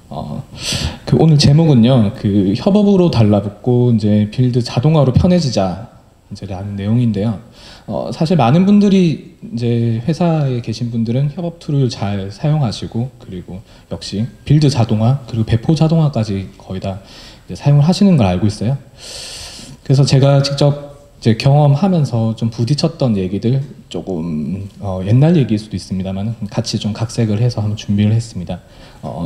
오늘 제목은요, 협업으로 달라붙고 이제 빌드 자동화로 편해지자 이제라는 내용인데요. 사실 많은 분들이 이제 회사에 계신 분들은 협업 툴을 잘 사용하시고, 그리고 역시 빌드 자동화 그리고 배포 자동화까지 거의 다 이제 사용을 하시는 걸 알고 있어요. 그래서 제가 직접 이제 경험하면서 좀 부딪혔던 얘기들, 조금 옛날 얘기일 수도 있습니다만 같이 좀 각색을 해서 한번 준비를 했습니다.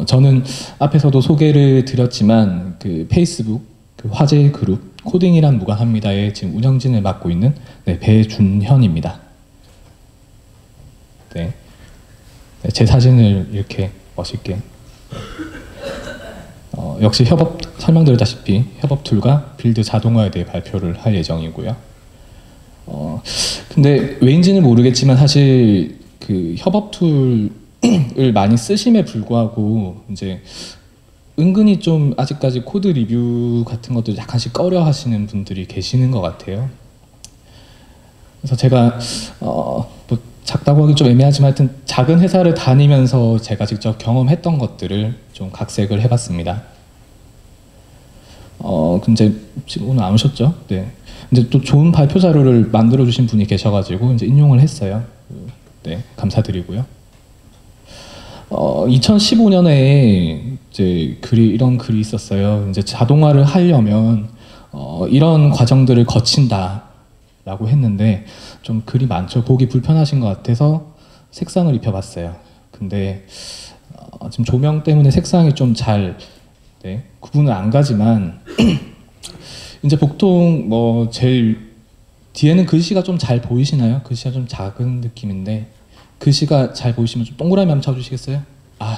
저는 앞에서도 소개를 드렸지만 페이스북 화제 그룹 코딩이란 무관합니다의 지금 운영진을 맡고 있는 배준현입니다. 네, 제 사진을 이렇게 멋있게 역시 설명드렸다시피 협업 툴과 빌드 자동화에 대해 발표를 할 예정이고요. 근데 왜인지는 모르겠지만 사실 협업 툴을 많이 쓰심에 불구하고 이제 은근히 좀 아직까지 코드 리뷰 같은 것도 약간씩 꺼려 하시는 분들이 계시는 것 같아요. 그래서 제가 뭐 작다고 하기 좀 애매하지만 하여튼 작은 회사를 다니면서 제가 직접 경험했던 것들을 좀 각색을 해봤습니다. 근데 지금 오늘 안 오셨죠? 네. 이제 또 좋은 발표 자료를 만들어 주신 분이 계셔가지고 이제 인용을 했어요. 네, 감사드리고요. 2015년에 이제 이런 글이 있었어요. 이제 자동화를 하려면 이런 과정들을 거친다라고 했는데 좀 글이 많죠. 보기 불편하신 것 같아서 색상을 입혀봤어요. 근데 지금 조명 때문에 색상이 좀 잘 구분을 안 가지만 이제 보통 뭐 제일 뒤에는 글씨가 좀 잘 보이시나요? 글씨가 좀 작은 느낌인데 글씨가 잘 보이시면 좀 동그라미 한번 쳐주시겠어요?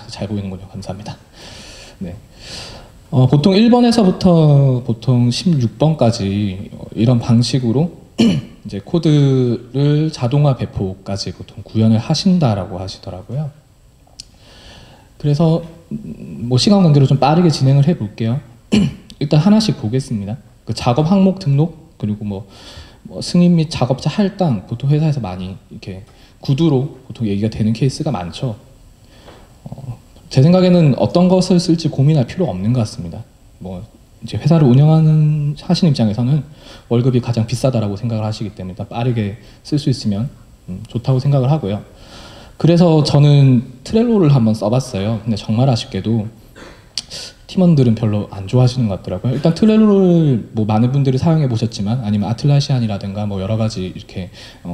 잘 보이는군요. 감사합니다. 네. 보통 1번에서부터 보통 16번까지 이런 방식으로 이제 코드를 자동화 배포까지 보통 구현을 하신다라고 하시더라고요. 그래서 뭐 시간 관계로 좀 빠르게 진행을 해 볼게요. 일단 하나씩 보겠습니다. 작업 항목 등록, 그리고 뭐 승인 및 작업자 할당, 보통 회사에서 많이 이렇게 구두로 보통 얘기가 되는 케이스가 많죠. 제 생각에는 어떤 것을 쓸지 고민할 필요가 없는 것 같습니다. 뭐 이제 회사를 하시는 입장에서는 월급이 가장 비싸다라고 생각을 하시기 때문에 일단 빠르게 쓸 수 있으면 좋다고 생각을 하고요. 그래서 저는 트렐로를 한번 써봤어요. 근데 정말 아쉽게도 팀원들은 별로 안 좋아하시는 것 같더라고요. 일단 트렐로를 뭐 많은 분들이 사용해 보셨지만, 아니면 아틀라시안이라든가 뭐 여러 가지 이렇게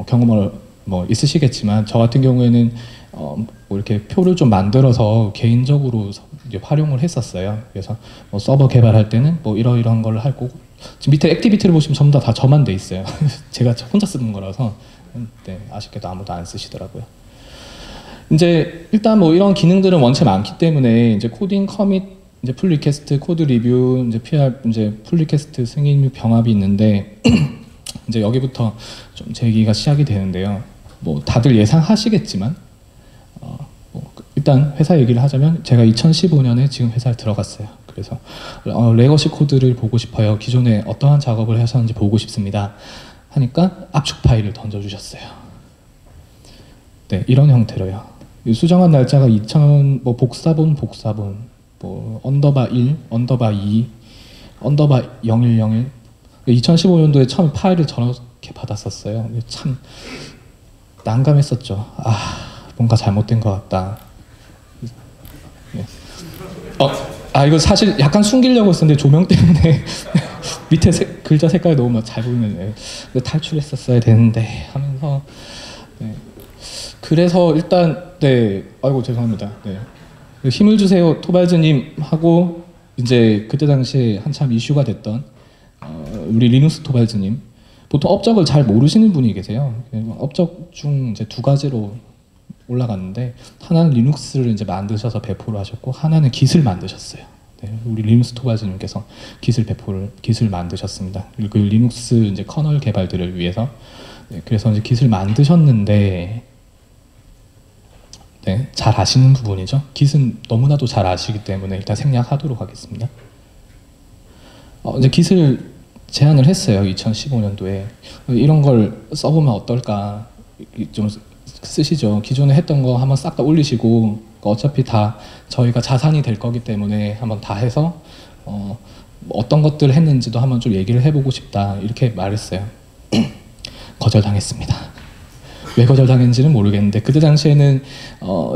경험을 뭐 있으시겠지만, 저 같은 경우에는 뭐 이렇게 표를 좀 만들어서 개인적으로 이제 활용을 했었어요. 그래서 뭐 서버 개발할 때는 뭐 이러이러한 걸 할 거고, 지금 밑에 액티비티를 보시면 전부 다 저만 돼 있어요. 제가 혼자 쓰는 거라서 아쉽게도 아무도 안 쓰시더라고요. 이제 일단 뭐 이런 기능들은 원체 많기 때문에 이제 코딩 커밋, 이제 풀 리퀘스트, 코드 리뷰, 이제 PR, 이제 풀 리퀘스트 승인 및 병합이 있는데 이제 여기부터 좀 제 얘기가 시작이 되는데요. 뭐 다들 예상하시겠지만 뭐 일단 회사 얘기를 하자면 제가 2015년에 지금 회사에 들어갔어요. 그래서 레거시 코드를 보고 싶어요. 기존에 어떠한 작업을 하셨는지 보고 싶습니다. 하니까 압축 파일을 던져주셨어요. 네, 이런 형태로요. 수정한 날짜가 뭐 복사본, 뭐 언더바 1, 언더바 2, 언더바 0101. 2015년도에 처음 파일을 저렇게 받았었어요. 참 난감했었죠. 뭔가 잘못된 것 같다. 네. 이거 사실 약간 숨기려고 했었는데 조명 때문에 밑에 글자 색깔이 너무 잘 보이면 탈출했었어야 되는데 하면서 그래서 일단 아이고 죄송합니다. 힘을 주세요 토발즈님 하고 이제 그때 당시에 한참 이슈가 됐던 우리 리눅스 토발즈님, 보통 업적을 잘 모르시는 분이 계세요. 업적 중 이제 두 가지로 올라갔는데, 하나는 리눅스를 이제 만드셔서 배포를 하셨고, 하나는 깃을 만드셨어요. 우리 리눅스 토발즈님께서 깃을 만드셨습니다. 그리고 리눅스 이제 커널 개발들을 위해서. 그래서 이제 깃을 만드셨는데, 잘 아시는 부분이죠. 깃은 너무나도 잘 아시기 때문에 일단 생략하도록 하겠습니다. 이제 깃을 제안을 했어요. 2015년도에 이런 걸 써보면 어떨까, 좀 쓰시죠. 기존에 했던 거 한번 싹 다 올리시고 어차피 다 저희가 자산이 될 거기 때문에 한번 다 해서 어떤 것들을 했는지도 한번 좀 얘기를 해보고 싶다 이렇게 말했어요. 거절당했습니다. 왜 거절당했는지는 모르겠는데 그때 당시에는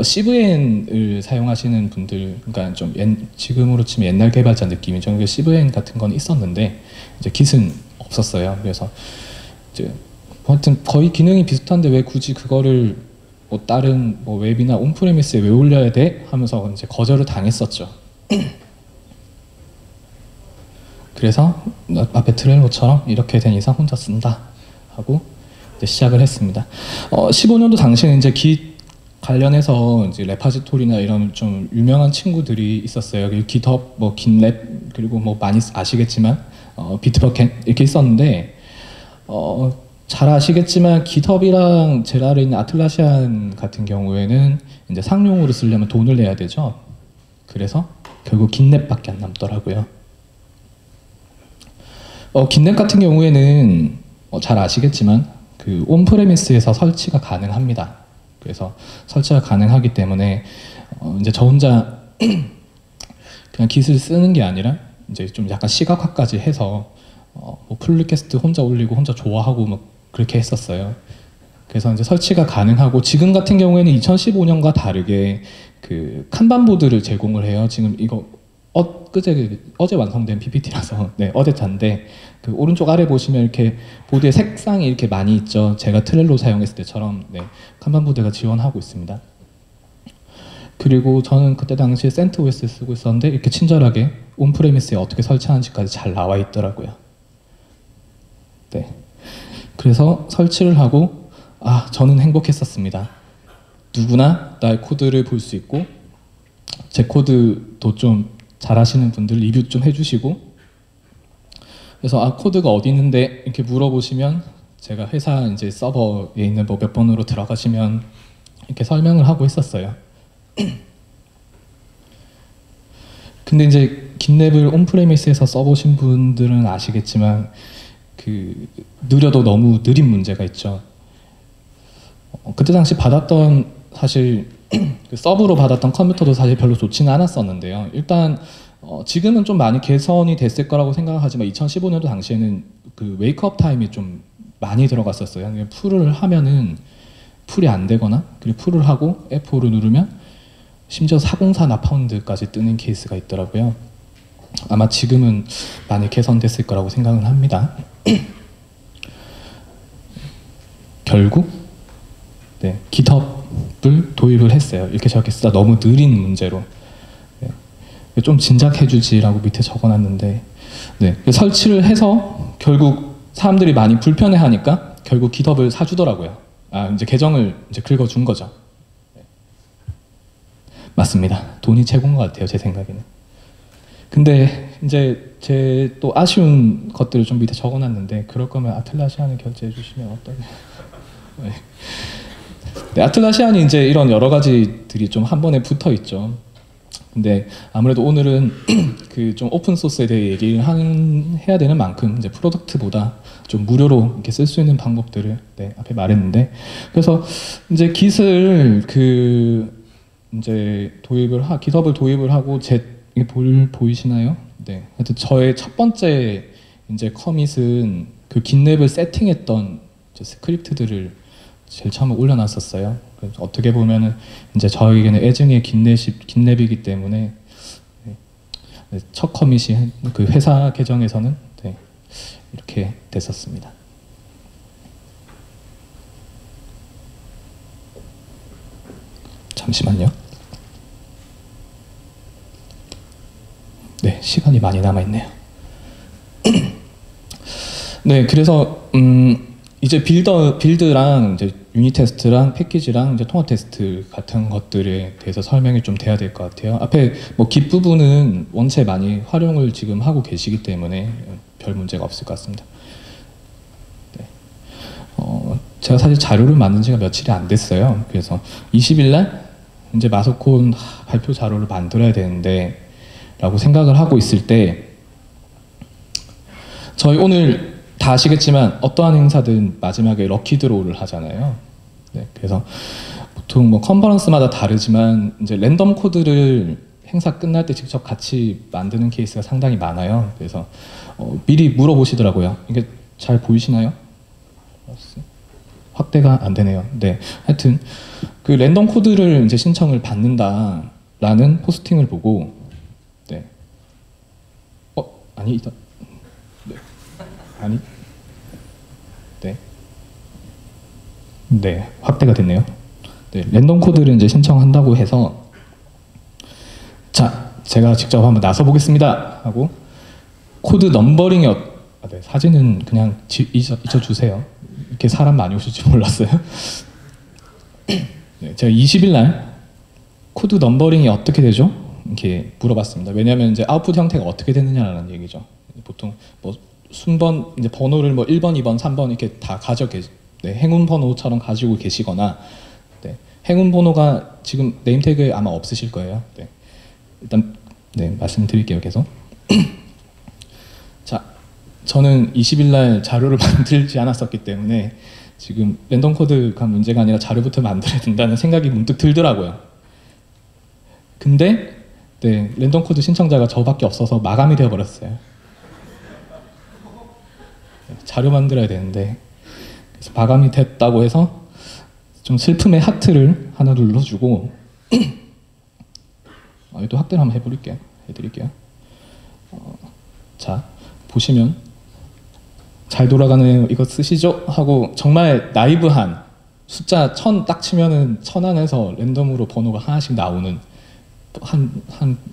CVN을 사용하시는 분들, 그러니까 좀 지금으로 치면 옛날 개발자 느낌이죠. CVN 같은 건 있었는데 이제 깃은 없었어요. 그래서 이제 하여튼 거의 기능이 비슷한데 왜 굳이 그거를 뭐 다른 뭐 웹이나 온프레미스에 왜 올려야 돼? 하면서 이제 거절을 당했었죠. 그래서 앞에 트렐로처럼 이렇게 된 이상 혼자 쓴다 하고 이제 시작을 했습니다. 15년도 당시에는 이제 깃 관련해서 이제 레파지토리나 이런 좀 유명한 친구들이 있었어요. 깃허브, 뭐 깃랩, 그리고 뭐 많이 아시겠지만 비트버켓 이렇게 있었는데 잘 아시겠지만 깃허브랑 제일 아래 있는 아틀라시안 같은 경우에는 이제 상용으로 쓰려면 돈을 내야 되죠. 그래서 결국 깃랩밖에 안 남더라고요. 깃랩 같은 경우에는 잘 아시겠지만 그 온프레미스에서 설치가 가능합니다. 그래서 설치가 가능하기 때문에 이제 저 혼자 그냥 깃을 쓰는 게 아니라 이제 좀 약간 시각화까지 해서 뭐 풀리캐스트 혼자 올리고 혼자 좋아하고 뭐 그렇게 했었어요. 그래서 이제 설치가 가능하고 지금 같은 경우에는 2015년과 다르게 그 칸반보드를 제공을 해요. 지금 이거 어제 완성된 PPT라서 네, 어제 잔데 그 오른쪽 아래 보시면 이렇게 보드의 색상이 이렇게 많이 있죠. 제가 트렐로 사용했을 때처럼 네, 칸반보드가 지원하고 있습니다. 그리고 저는 그때 당시에 CentOS 쓰고 있었는데 이렇게 친절하게 온프레미스에 어떻게 설치하는지까지 잘 나와 있더라고요. 네. 그래서 설치를 하고 저는 행복했었습니다. 누구나 나의 코드를 볼 수 있고 제 코드도 좀 잘하시는 분들 리뷰 좀 해주시고 그래서 코드가 어디 있는데 이렇게 물어보시면 제가 회사 이제 서버에 있는 뭐 몇 번으로 들어가시면 이렇게 설명을 하고 있었어요. 근데 이제 깃랩을 온프레미스에서 써보신 분들은 아시겠지만 그 느려도 너무 느린 문제가 있죠. 그때 당시 받았던 사실 그 서브로 받았던 컴퓨터도 사실 별로 좋지는 않았었는데요. 일단 지금은 좀 많이 개선이 됐을 거라고 생각하지만 2015년도 당시에는 그 웨이크업 타임이 좀 많이 들어갔었어요. 풀을 하면은 풀이 안 되거나 그리고 풀을 하고 F5를 누르면 심지어 404 나파운드까지 뜨는 케이스가 있더라고요. 아마 지금은 많이 개선됐을 거라고 생각을 합니다. 결국 네, 깃허브를 도입을 했어요. 이렇게 저렇게 쓰다 너무 느린 문제로 네, 좀 진작해주지라고 밑에 적어놨는데 네, 설치를 해서 결국 사람들이 많이 불편해하니까 결국 깃허브를 사주더라고요. 이제 계정을 이제 긁어준 거죠. 네. 맞습니다. 돈이 최고인 것 같아요, 제 생각에는. 근데 이제 제 또 아쉬운 것들을 좀 밑에 적어놨는데 그럴 거면 아틀라시안을 결제해 주시면 어떨까요? 네. 네, 아틀라시안이 이제 이런 여러 가지들이 좀 한 번에 붙어 있죠. 근데 아무래도 오늘은 그 좀 오픈 소스에 대해 얘기를 해야 되는 만큼 이제 프로덕트보다 좀 무료로 이렇게 쓸 수 있는 방법들을 네, 앞에 말했는데 그래서 이제 깃을 그 이제 깃허브를 도입을 하고 이게 보이시나요? 네. 하여튼 저의 첫 번째 이제 커밋은 그 깃랩을 세팅했던 스크립트들을 제일 처음에 올려놨었어요. 그래서 어떻게 보면은 이제 저에게는 애증의 깃랩이기 때문에 네, 첫 커밋이 그 회사 계정에서는 네, 이렇게 됐었습니다. 잠시만요. 네, 시간이 많이 남아있네요. 네, 그래서 이제 빌드랑 이제 유닛 테스트랑 패키지랑 이제 통합 테스트 같은 것들에 대해서 설명이 좀 돼야 될 것 같아요. 앞에 뭐 깃 부분은 원체 많이 활용을 지금 하고 계시기 때문에 별 문제가 없을 것 같습니다. 네. 제가 사실 자료를 만든 지가 며칠이 안 됐어요. 그래서 20일 날 이제 마소콘 발표 자료를 만들어야 되는데 라고 생각을 하고 있을 때 저희 오늘 다 아시겠지만 어떠한 행사든 마지막에 럭키 드로우를 하잖아요. 네, 그래서 보통 뭐 컨퍼런스마다 다르지만 이제 랜덤 코드를 행사 끝날 때 직접 같이 만드는 케이스가 상당히 많아요. 그래서 미리 물어보시더라고요. 이게 잘 보이시나요? 확대가 안 되네요. 네, 하여튼 그 랜덤 코드를 이제 신청을 받는다라는 포스팅을 보고, 네, 아니, 네, 아니, 네, 네, 확대가 됐네요. 네, 랜덤 코드를 이제 신청한다고 해서, 자, 제가 직접 한번 나서 보겠습니다 하고 코드 넘버링이 네, 사진은 그냥 잊어주세요. 이렇게 사람 많이 오실 줄 몰랐어요. 네, 제가 20일 날 코드 넘버링이 어떻게 되죠? 이렇게 물어봤습니다. 왜냐하면 이제 아웃풋 형태가 어떻게 되느냐라는 얘기죠. 보통 뭐 순번 이제 번호를 뭐 1번, 2번, 3번 이렇게 다 네, 행운 번호처럼 가지고 계시거나, 네, 행운 번호가 지금 네임 태그에 아마 없으실 거예요. 네, 일단 네, 말씀드릴게요. 계속. 자, 저는 20일 날 자료를 만들지 않았었기 때문에 지금 랜덤 코드가 문제가 아니라 자료부터 만들어야 된다는 생각이 문득 들더라고요. 근데 네, 랜덤 코드 신청자가 저밖에 없어서 마감이 되어버렸어요. 네, 자료 만들어야 되는데, 그래서 마감이 됐다고 해서 좀 슬픔의 하트를 하나 눌러주고 또 확대를 한번 해드릴게요. 자, 보시면 잘 돌아가네요. 이거 쓰시죠? 하고 정말 나이브한 숫자 1000 딱 치면은 1000 안에서 랜덤으로 번호가 하나씩 나오는 한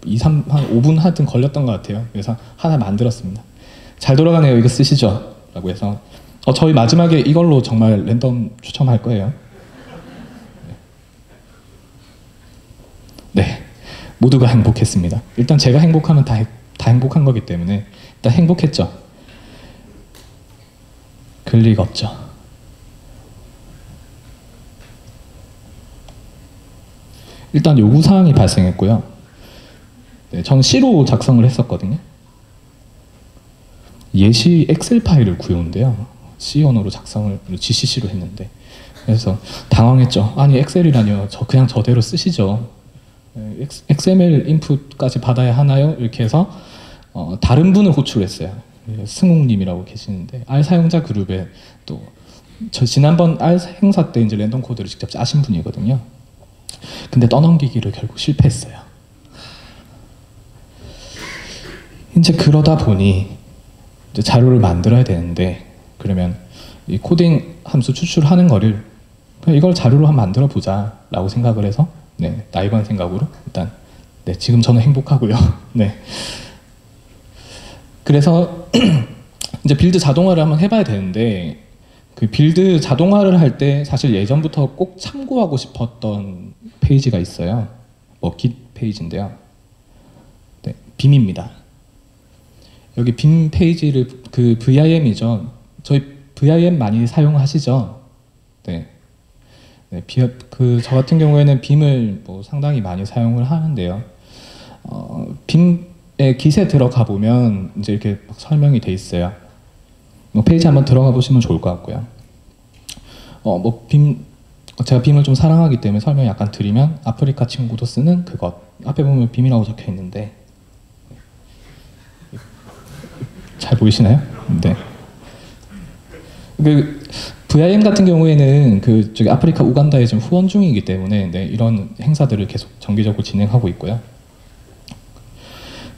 5분 하여튼 걸렸던 것 같아요. 그래서 하나 만들었습니다. 잘 돌아가네요. 이거 쓰시죠? 라고 해서 저희 마지막에 이걸로 정말 랜덤 추첨할 거예요. 네, 모두가 행복했습니다. 일단 제가 행복하면 다 행복한 거기 때문에 일단 행복했죠. 그럴 리가 없죠. 일단 요구사항이 발생했고요. 네, 저는 C로 작성을 했었거든요. 예시 엑셀 파일을 구해온대요. C 언어로 작성을 GCC로 했는데, 그래서 당황했죠. 아니 엑셀이라뇨. 그냥 저대로 쓰시죠. XML 인풋까지 받아야 하나요? 이렇게 해서 다른 분을 호출했어요. 승욱님이라고 계시는데 R 사용자 그룹에 또 저 지난번 R 행사 때 이제 랜덤 코드를 직접 짜신 분이거든요. 근데 떠넘기기를 결국 실패했어요. 이제 그러다 보니 이제 자료를 만들어야 되는데, 그러면 이 코딩 함수 추출하는 거를 이걸 자료로 한번 만들어 보자 라고 생각을 해서, 네, 나이브한 생각으로 일단, 네, 지금 저는 행복하고요. 네. 그래서 이제 빌드 자동화를 한번 해봐야 되는데, 그 빌드 자동화를 할 때 사실 예전부터 꼭 참고하고 싶었던 페이지가 있어요. 뭐 git 페이지인데요. 네, 빔입니다. 여기 빔 페이지를 그 VIM이죠. 저희 VIM 많이 사용하시죠? 네. 네, 저 같은 경우에는 빔을 뭐 상당히 많이 사용을 하는데요. 빔의 git에 들어가 보면 이제 이렇게 설명이 돼 있어요. 뭐 페이지 한번 들어가 보시면 좋을 것 같고요. 제가 빔을 좀 사랑하기 때문에 설명 약간 드리면, 아프리카 친구도 쓰는 그것, 앞에 보면 빔이라고 적혀 있는데, 잘 보이시나요? 네. 그 VIM 같은 경우에는 저기 아프리카 우간다에 지금 후원 중이기 때문에, 네, 이런 행사들을 계속 정기적으로 진행하고 있고요.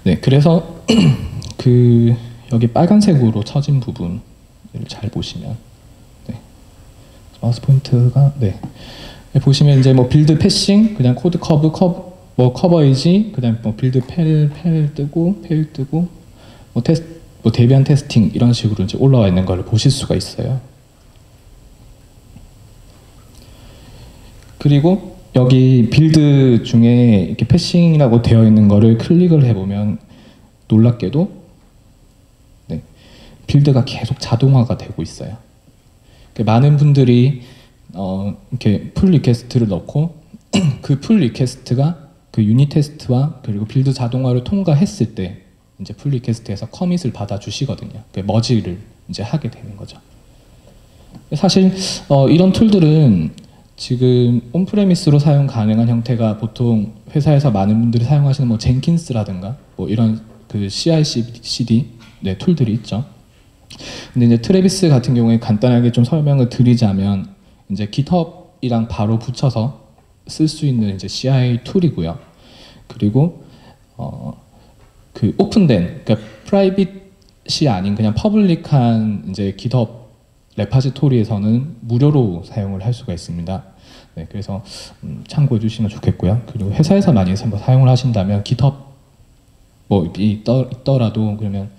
네, 그래서 여기 빨간색으로 쳐진 부분을 잘 보시면, 네, 마우스 포인트가, 네, 보시면 이제 뭐 빌드 패싱, 그냥 코드 뭐 커버이지, 그다음 뭐 빌드 펠 뜨고 뭐 데비안 테스팅 이런 식으로 이제 올라와 있는 걸 보실 수가 있어요. 그리고 여기 빌드 중에 이렇게 패싱이라고 되어 있는 거를 클릭을 해보면 놀랍게도, 네, 빌드가 계속 자동화가 되고 있어요. 많은 분들이 이렇게 풀 리퀘스트를 넣고 그 풀 리퀘스트가 그 유닛 테스트와 그리고 빌드 자동화를 통과했을 때 이제 풀 리퀘스트에서 커밋을 받아 주시거든요. 머지를 이제 하게 되는 거죠. 사실 이런 툴들은 지금 온프레미스로 사용 가능한 형태가 보통 회사에서 많은 분들이 사용하시는 뭐 젠킨스라든가 뭐 이런 그 CI/CD 네, 툴들이 있죠. 근데 이제 트래비스 같은 경우에 간단하게 좀 설명을 드리자면 이제 GitHub이랑 바로 붙여서 쓸 수 있는 이제 CI 툴이고요. 그리고 그 오픈된 그러니까 프라이빗이 아닌 그냥 퍼블릭한 이제 GitHub 레파지토리에서는 무료로 사용을 할 수가 있습니다. 네, 그래서 참고해 주시면 좋겠고요. 그리고 회사에서 많이 사용을 하신다면 GitHub 뭐 있더라도 그러면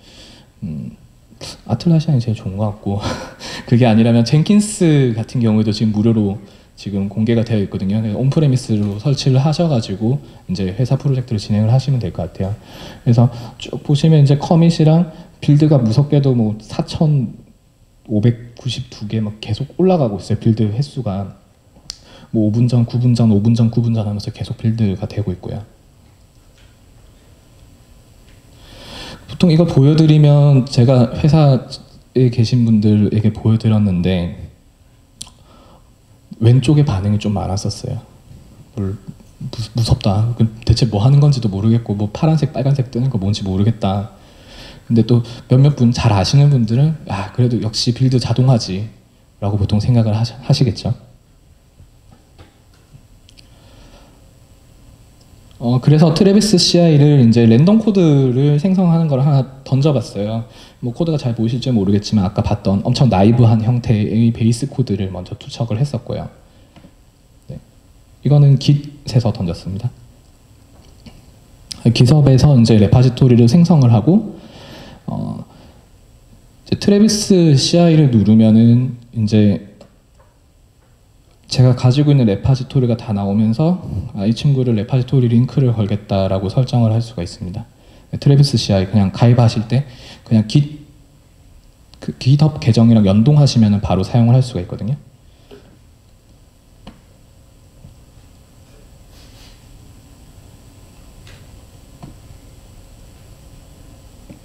아틀라시안이 제일 좋은 것 같고 그게 아니라면 젠킨스 같은 경우에도 지금 무료로 지금 공개가 되어 있거든요. 온프레미스로 설치를 하셔가지고 이제 회사 프로젝트를 진행을 하시면 될 것 같아요. 그래서 쭉 보시면 이제 커밋이랑 빌드가 무섭게도 뭐 4,592개 막 계속 올라가고 있어요. 빌드 횟수가 뭐 5분 전, 9분 전, 5분 전, 9분 전 하면서 계속 빌드가 되고 있고요. 보통 이거 보여드리면 제가 회사에 계신 분들에게 보여드렸는데 왼쪽에 반응이 좀 많았었어요. 무섭다. 대체 뭐 하는 건지도 모르겠고 뭐 파란색, 빨간색 뜨는 거 뭔지 모르겠다. 근데 또 몇몇 분 잘 아시는 분들은 아 그래도 역시 빌드 자동화지 라고 보통 생각을 하시겠죠. 그래서 트래비스 CI를 이제 랜덤 코드를 생성하는 걸 하나 던져봤어요. 뭐 코드가 잘 보이실지 모르겠지만 아까 봤던 엄청 나이브한 형태의 베이스 코드를 먼저 투척을 했었고요. 네. 이거는 Git에서 던졌습니다. GitHub에서 이제 레파지토리를 생성을 하고 이제 트래비스 CI를 누르면은 이제 제가 가지고 있는 레파지토리가 다 나오면서 이 친구를 레파지토리 링크를 걸겠다라고 설정을 할 수가 있습니다. 트래비스 CI 그냥 가입하실 때 그냥 그 GitHub 계정이랑 연동하시면 바로 사용을 할 수가 있거든요.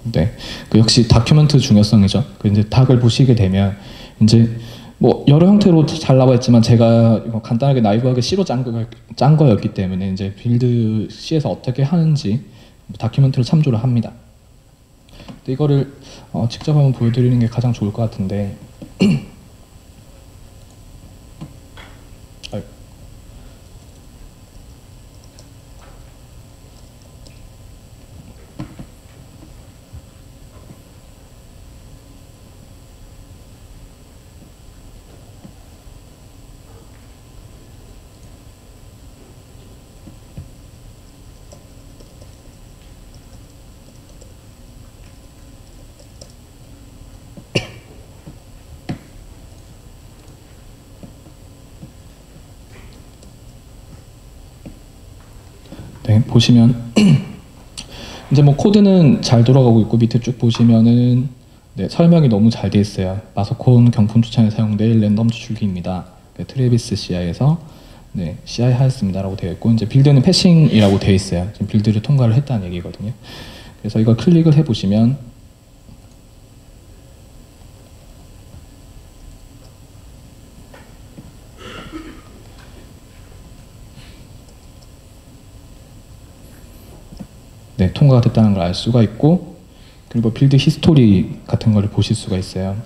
네, 그 역시 다큐멘트 중요성이죠. 그 이제 닥을 보시게 되면 이제 뭐 여러 형태로 잘 나와 있지만 제가 이거 간단하게 나이브하게 C로 짠 거였기 때문에 이제 빌드 C에서 어떻게 하는지 다큐멘트를 참조를 합니다. 근데 이거를 직접 한번 보여드리는 게 가장 좋을 것 같은데 네, 보시면 이제 뭐 코드는 잘 돌아가고 있고 밑에 쭉 보시면은 네, 설명이 너무 잘 돼 있어요. 마소콘 경품 추천에 사용될 랜덤 추출기입니다. 네, 트래비스 CI에서 네, CI 하였습니다라고 되어 있고 이제 빌드는 패싱이라고 되어 있어요. 지금 빌드를 통과를 했다는 얘기거든요. 그래서 이걸 클릭을 해 보시면 네, 통과가 됐다는 걸 알 수가 있고 그리고 빌드 히스토리 같은 걸 보실 수가 있어요.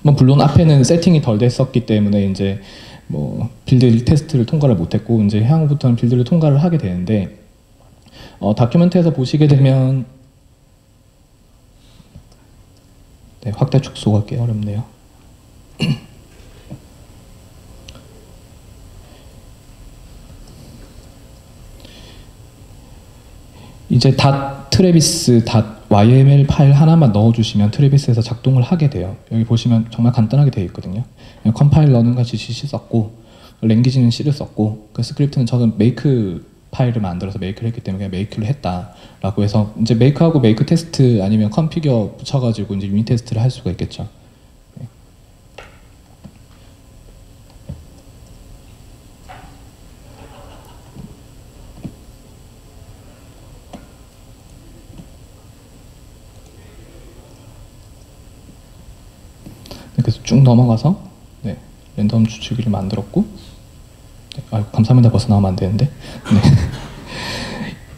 뭐 물론 앞에는 세팅이 덜 됐었기 때문에 이제 뭐 빌드 테스트를 통과를 못했고 이제 향후부터는 빌드를 통과를 하게 되는데 다큐멘트에서 보시게 되면 네, 확대 축소가 꽤 어렵네요. 이제 트래비스 .yml 파일 하나만 넣어주시면 트래비스에서 작동을 하게 돼요. 여기 보시면 정말 간단하게 되어 있거든요. 컴파일러는 같이 C 썼고 랭귀지는 C를 썼고 그 스크립트는 저는 make 파일을 만들어서 make를 했기 때문에 그냥 make를 했다라고 해서 이제 make하고 make 테스트 아니면 configure 붙여가지고 이제 유닛 테스트를 할 수가 있겠죠. 네. 그래서 쭉 넘어가서 네, 랜덤 추출기를 만들었고 아, 감사합니다 벌써 나오면 안 되는데. 네.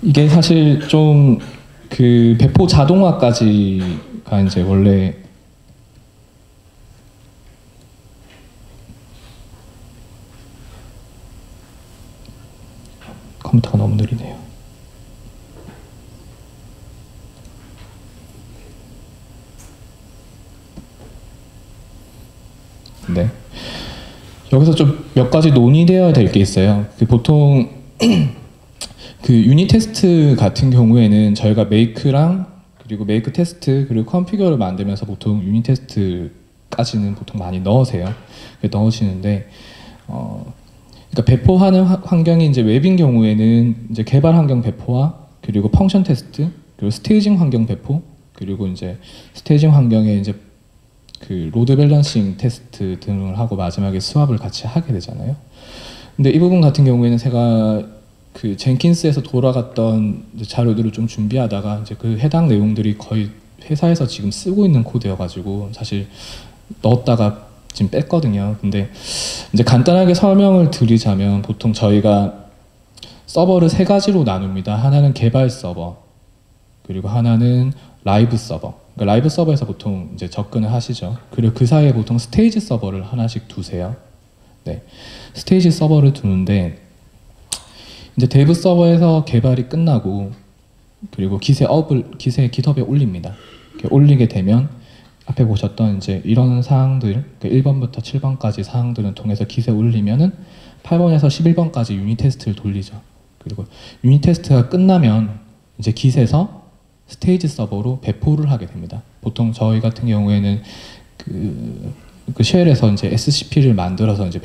이게 사실 좀 그 배포 자동화까지가 이제 원래 컴퓨터가 너무 느리네요. 네. 여기서 좀 몇 가지 논의되어야 될 게 있어요. 그 보통 그 유닛 테스트 같은 경우에는 저희가 메이크랑 그리고 메이크 테스트 그리고 컨피규어를 만들면서 보통 유닛 테스트까지는 보통 많이 넣으세요. 넣으시는데 그러니까 배포하는 환경이 이제 웹인 경우에는 이제 개발 환경 배포와 그리고 펑션 테스트 그리고 스테이징 환경 배포 그리고 이제 스테이징 환경에 이제 그 로드 밸런싱 테스트 등을 하고 마지막에 스왑을 같이 하게 되잖아요. 근데 이 부분 같은 경우에는 제가 그 젠킨스에서 돌아갔던 자료들을 좀 준비하다가 이제 그 해당 내용들이 거의 회사에서 지금 쓰고 있는 코드여가지고 사실 넣었다가 지금 뺐거든요. 근데 이제 간단하게 설명을 드리자면 보통 저희가 서버를 세 가지로 나눕니다. 하나는 개발 서버, 그리고 하나는 라이브 서버. 그러니까 라이브 서버에서 보통 이제 접근을 하시죠. 그리고 그 사이에 보통 스테이지 서버를 하나씩 두세요. 네, 스테이지 서버를 두는데 이제 데브 서버에서 개발이 끝나고 그리고 기세 깃허브에 올립니다. 이렇게 올리게 되면 앞에 보셨던 이제 이런 사항들, 1번부터 7번까지 사항들을 통해서 기세 올리면은 8번에서 11번까지 유닛 테스트를 돌리죠. 그리고 유닛 테스트가 끝나면 이제 깃에서 스테이지 서버로 배포를 하게 됩니다. 보통 저희 같은 경우에는 그 쉘에서 이제 SCP를 만들어서 이제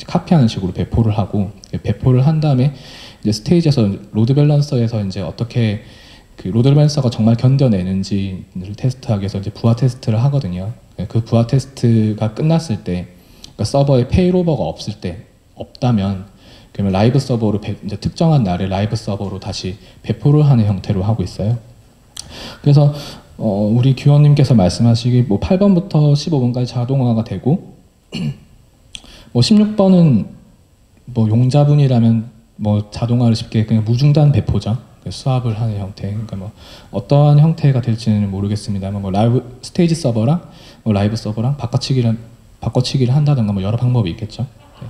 카피하는 식으로 배포를 하고 배포를 한 다음에 이제 스테이지에서 로드 밸런서에서 이제 어떻게 그 로드 밸런서가 정말 견뎌내는지를 테스트하기 위해서 이제 부하 테스트를 하거든요. 그 부하 테스트가 끝났을 때, 그러니까 서버에 페일오버가 없다면 그러면 라이브 서버로 이제 특정한 날에 라이브 서버로 다시 배포를 하는 형태로 하고 있어요. 그래서 우리 규원님께서 말씀하시기 뭐 8번부터 15번까지 자동화가 되고 뭐 16번은 뭐 용자분이라면 뭐 자동화를 쉽게 그냥 무중단 배포죠. 수압을 하는 형태. 그러니까 뭐 어떠한 형태가 될지는 모르겠습니다만 뭐 라이브 스테이지 서버랑 뭐 라이브 서버랑 바꿔치기를 한다든가 뭐 여러 방법이 있겠죠. 네.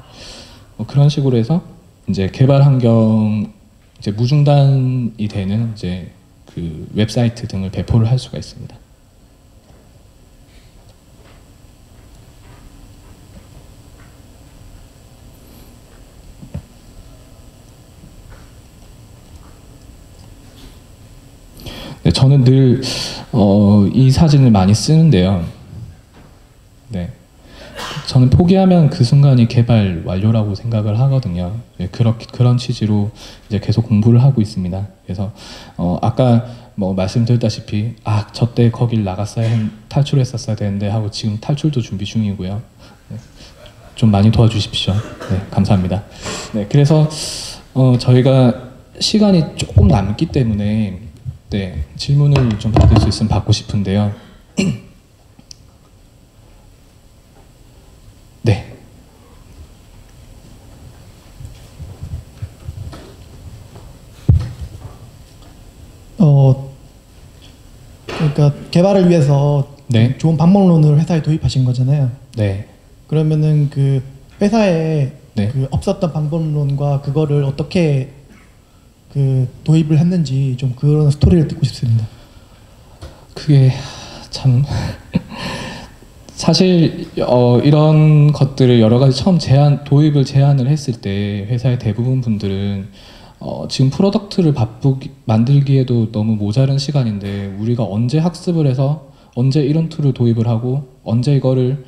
뭐 그런 식으로 해서 이제 개발 환경 이제 무중단이 되는 이제 그 웹사이트 등을 배포를 할 수가 있습니다. 네, 저는 늘 이 사진을 많이 쓰는데요. 네, 저는 포기하면 그 순간이 개발 완료라고 생각을 하거든요. 네, 그런 취지로 이제 계속 공부를 하고 있습니다. 그래서 아까 뭐 말씀드렸다시피 저 때 거길 탈출했었어야 되는데 하고 지금 탈출도 준비 중이고요. 네, 좀 많이 도와주십시오. 네, 감사합니다. 네, 그래서 저희가 시간이 조금 남기 때문에 네, 질문을 좀 받을 수 있으면 받고 싶은데요. 네. 그러니까 개발을 위해서 네. 좋은 방법론을 회사에 도입하신 거잖아요. 네. 그러면은 그 회사에 네. 그 없었던 방법론과 그거를 어떻게 그 도입을 했는지 좀 그런 스토리를 듣고 싶습니다. 그게 참 사실 이런 것들을 여러 가지 처음 도입을 제안을 했을 때 회사의 대부분 분들은 지금 프로덕트를 만들기에도 너무 모자른 시간인데 우리가 언제 학습을 해서 언제 이런 툴을 도입을 하고 언제 이거를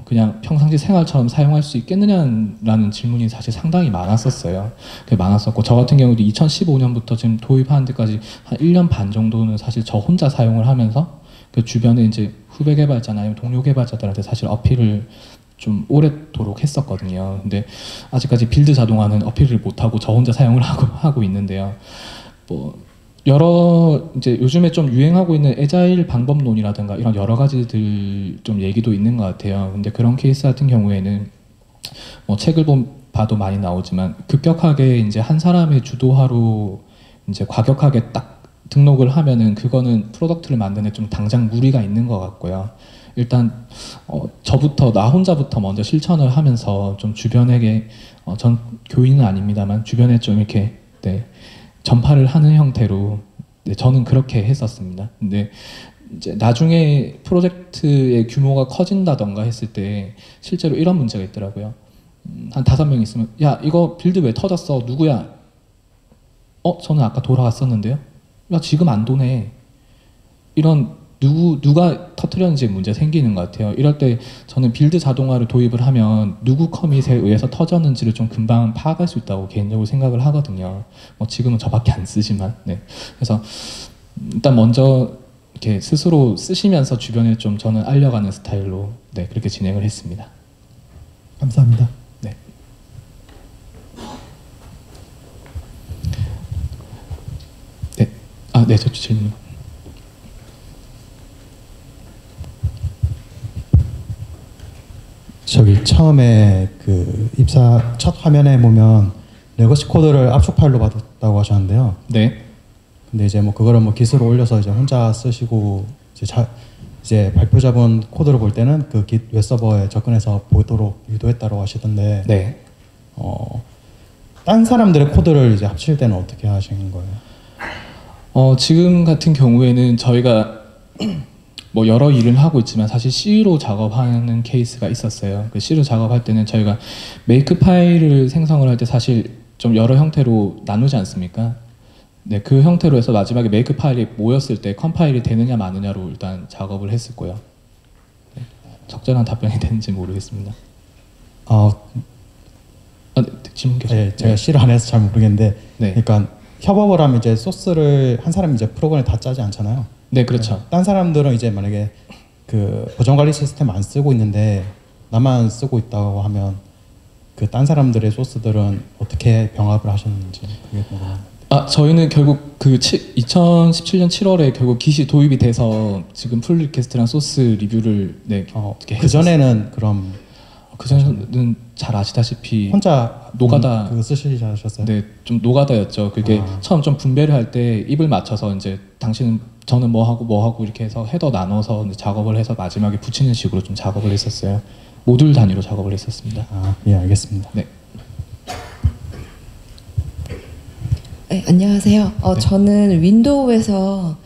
그냥 평상시 생활처럼 사용할 수 있겠느냐라는 질문이 사실 상당히 많았었어요. 많았었고 저 같은 경우도 2015년부터 지금 도입하는 데까지 한 1년 반 정도는 사실 저 혼자 사용을 하면서 그 주변에 이제 후배 개발자나 아니면 동료 개발자들한테 사실 어필을 좀 오랫도록 했었거든요. 근데 아직까지 빌드 자동화는 어필을 못하고 저 혼자 사용을 하고 있는데요. 뭐 이제 요즘에 좀 유행하고 있는 애자일 방법론이라든가 이런 여러 가지들 좀 얘기도 있는 것 같아요. 근데 그런 케이스 같은 경우에는 뭐 책을 봐도 많이 나오지만 급격하게 이제 한 사람의 주도하로 이제 과격하게 딱 등록을 하면은 그거는 프로덕트를 만드는 좀 당장 무리가 있는 것 같고요. 일단 나 혼자부터 먼저 실천을 하면서 좀 주변에게 전 교인은 아닙니다만 주변에 좀 이렇게 네, 전파를 하는 형태로 네, 저는 그렇게 했었습니다. 근데 이제 나중에 프로젝트의 규모가 커진다던가 했을 때 실제로 이런 문제가 있더라고요. 한 5명 있으면 야 이거 빌드 왜 터졌어? 누구야? 저는 아까 돌아왔었는데요. 야 지금 안 도네. 이런 누가 터뜨렸는지 문제 생기는 것 같아요. 이럴 때 저는 빌드 자동화를 도입을 하면 누구 커밋에 의해서 터졌는지를 좀 금방 파악할 수 있다고 개인적으로 생각을 하거든요. 지금은 저밖에 안 쓰지만. 네. 그래서 일단 먼저 이렇게 스스로 쓰시면서 주변에 좀 저는 알려가는 스타일로 네, 그렇게 진행을 했습니다. 감사합니다. 네. 네. 네, 저 질문. 저기 처음에 그 입사 첫 화면에 보면 레거시 코드를 압축 파일로 받았다고 하셨는데요. 네. 근데 이제 뭐 그거를 뭐 기술을 올려서 이제 혼자 쓰시고 이제 발표 잡은 코드를 볼 때는 그 Git 웹서버에 접근해서 보도록 유도했다고 하시던데. 네. 딴 사람들의 코드를 이제 합칠 때는 어떻게 하시는 거예요? 지금 같은 경우에는 저희가 뭐 여러 일을 하고 있지만 사실 C로 작업하는 케이스가 있었어요. 그 C로 작업할 때는 저희가 메이크 파일을 생성을 할 때 사실 좀 여러 형태로 나누지 않습니까? 네, 그 형태로 해서 마지막에 메이크 파일이 모였을 때 컴파일이 되느냐 마느냐로 일단 작업을 했었고요. 네, 적절한 답변이 되는지 모르겠습니다. 네, 질문 계속. 네, 제가 C를 안 해서 잘 모르겠는데, 네. 그러니까 협업을 하면 이제 소스를 한 사람이 이제 프로그램을 다 짜지 않잖아요. 네, 그렇죠. 딴 사람들은 이제 만약에 그 보정 관리 시스템 안 쓰고 있는데 나만 쓰고 있다고 하면 그 딴 사람들의 소스들은 어떻게 병합을 하셨는지 그게 궁금합니다. 저희는 결국 그 2017년 7월에 결국 Git이 도입이 돼서 지금 풀 리퀘스트랑 소스 리뷰를 네, 어떻게 그 전에는 그럼 그 전에는 잘 아시다시피 혼자 노가다 그거 쓰시셨어요? 네, 좀 노가다였죠. 그게 처음 좀 분배를 할 때 입을 맞춰서 이제 저는 뭐 하고 이렇게 해서 헤더 나눠서 작업을 해서 마지막에 붙이는 식으로 좀 작업을 했었어요. 모듈 단위로 작업을 했었습니다. 예, 알겠습니다. 네. 네, 안녕하세요. 네. 저는 윈도우에서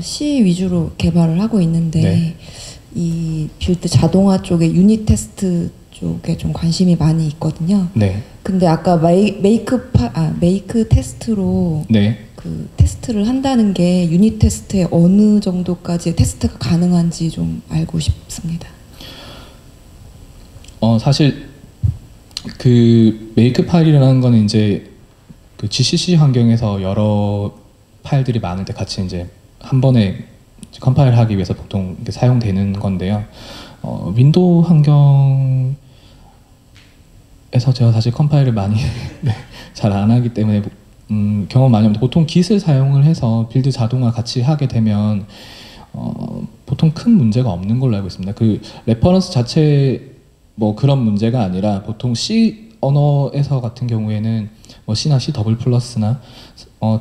C 위주로 개발을 하고 있는데 네. 이 빌드 자동화 쪽에 유닛 테스트 쪽에 좀 관심이 많이 있거든요. 네. 근데 아까 메이크 테스트로 네. 그 테스트를 한다는 게 유닛 테스트에 어느 정도까지 테스트가 가능한지 좀 알고 싶습니다. 사실 그 메이크 파일이라는 거는 이제 그 GCC 환경에서 여러 파일들이 많을 때 같이 이제 한 번에 컴파일하기 위해서 보통 이렇게 사용되는 건데요. 윈도우 환경에서 제가 사실 컴파일을 많이 네, 잘 안 하기 때문에 경험 많이 없는데 보통 Git을 사용을 해서 빌드 자동화 같이 하게 되면 보통 큰 문제가 없는 걸로 알고 있습니다. 그 레퍼런스 자체 뭐 그런 문제가 아니라 보통 C 언어에서 같은 경우에는 뭐 C나 C 더블 플러스나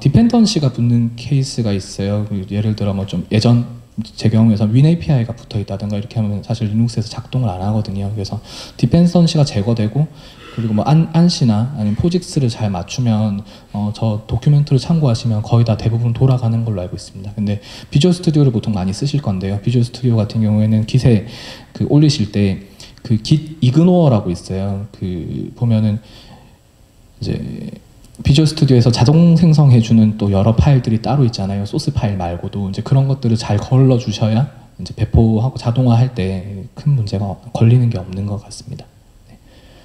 디펜던시가 붙는 케이스가 있어요. 예를 들어 뭐 좀 예전 제 경우에서 윈 API가 붙어 있다든가 이렇게 하면 사실 리눅스에서 작동을 안 하거든요. 그래서 디펜던시가 제거되고 그리고 뭐 안시나 아니면 포직스를 잘 맞추면 저 도큐멘트를 참고하시면 거의 다 대부분 돌아가는 걸로 알고 있습니다. 근데 비주얼 스튜디오를 보통 많이 쓰실 건데요. 비주얼 스튜디오 같은 경우에는 Git에 그 올리실 때 그 Git 이그노어라고 있어요. 그 보면은 이제 비주얼 스튜디오에서 자동 생성해주는 또 여러 파일들이 따로 있잖아요. 소스 파일 말고도 이제 그런 것들을 잘 걸러 주셔야 이제 배포하고 자동화할 때 큰 문제가 걸리는 게 없는 것 같습니다. 네.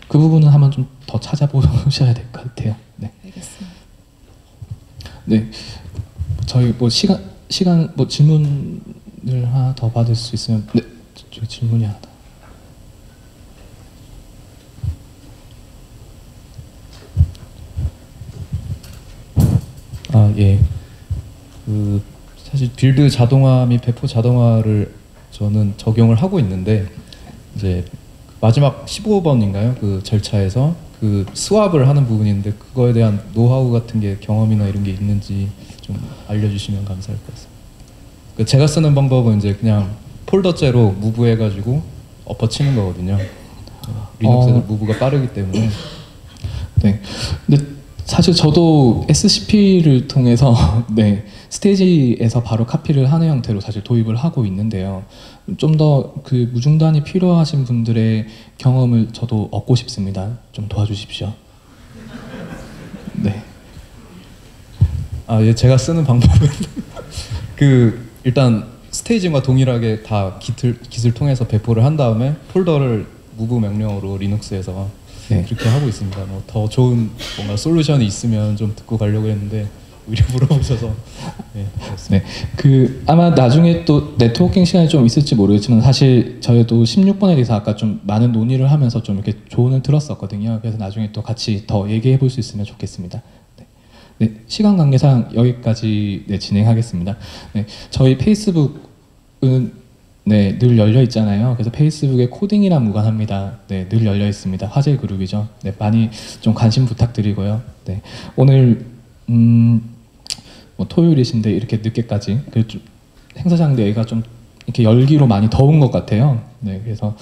그 부분은 한번 좀 더 찾아보셔야 될 것 같아요. 네. 알겠습니다. 네, 저희 뭐 시간 뭐 질문을 하나 더 받을 수 있으면 네, 저기 질문이 하나 더. 예. 그 사실 빌드 자동화 및 배포 자동화를 저는 적용을 하고 있는데 이제 마지막 15번인가요? 그 절차에서 그 스왑을 하는 부분인데 그거에 대한 노하우 같은 게 경험이나 이런 게 있는지 좀 알려주시면 감사할 것 같습니다. 그 제가 쓰는 방법은 이제 그냥 폴더째로 무브해가지고 엎어치는 거거든요. 리눅스에서 무브가 빠르기 때문에. 네. 근데 사실 저도 SCP를 통해서 네, 스테이지에서 바로 카피를 하는 형태로 사실 도입을 하고 있는데요. 좀 더 그 무중단이 필요하신 분들의 경험을 저도 얻고 싶습니다. 좀 도와주십시오. 네. 아, 예, 제가 쓰는 방법은 그 일단 스테이지와 동일하게 다 깃을 통해서 배포를 한 다음에 폴더를 무브 명령으로 리눅스에서 네. 그렇게 하고 있습니다. 뭐 더 좋은 뭔가 솔루션이 있으면 좀 듣고 가려고 했는데 오히려 물어보셔서 네, 네, 그 아마 나중에 또 네트워킹 시간이 좀 있을지 모르겠지만 사실 저희도 16번에 대해서 아까 좀 많은 논의를 하면서 좀 이렇게 조언을 들었었거든요. 그래서 나중에 또 같이 더 얘기해 볼 수 있으면 좋겠습니다. 네, 네, 시간 관계상 여기까지 네, 진행하겠습니다. 네, 저희 페이스북은 네, 늘 열려 있잖아요. 그래서 페이스북에 코딩이랑 무관합니다. 네, 늘 열려 있습니다. 화제 그룹이죠. 네, 많이 좀 관심 부탁드리고요. 네, 오늘 뭐 토요일이신데 이렇게 늦게까지 좀 행사장 내가 좀 이렇게 열기로 많이 더운 것 같아요. 네, 그래서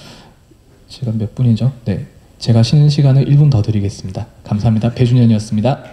시간 몇 분이죠? 네, 제가 쉬는 시간을 1분 더 드리겠습니다. 감사합니다. 배준현이었습니다.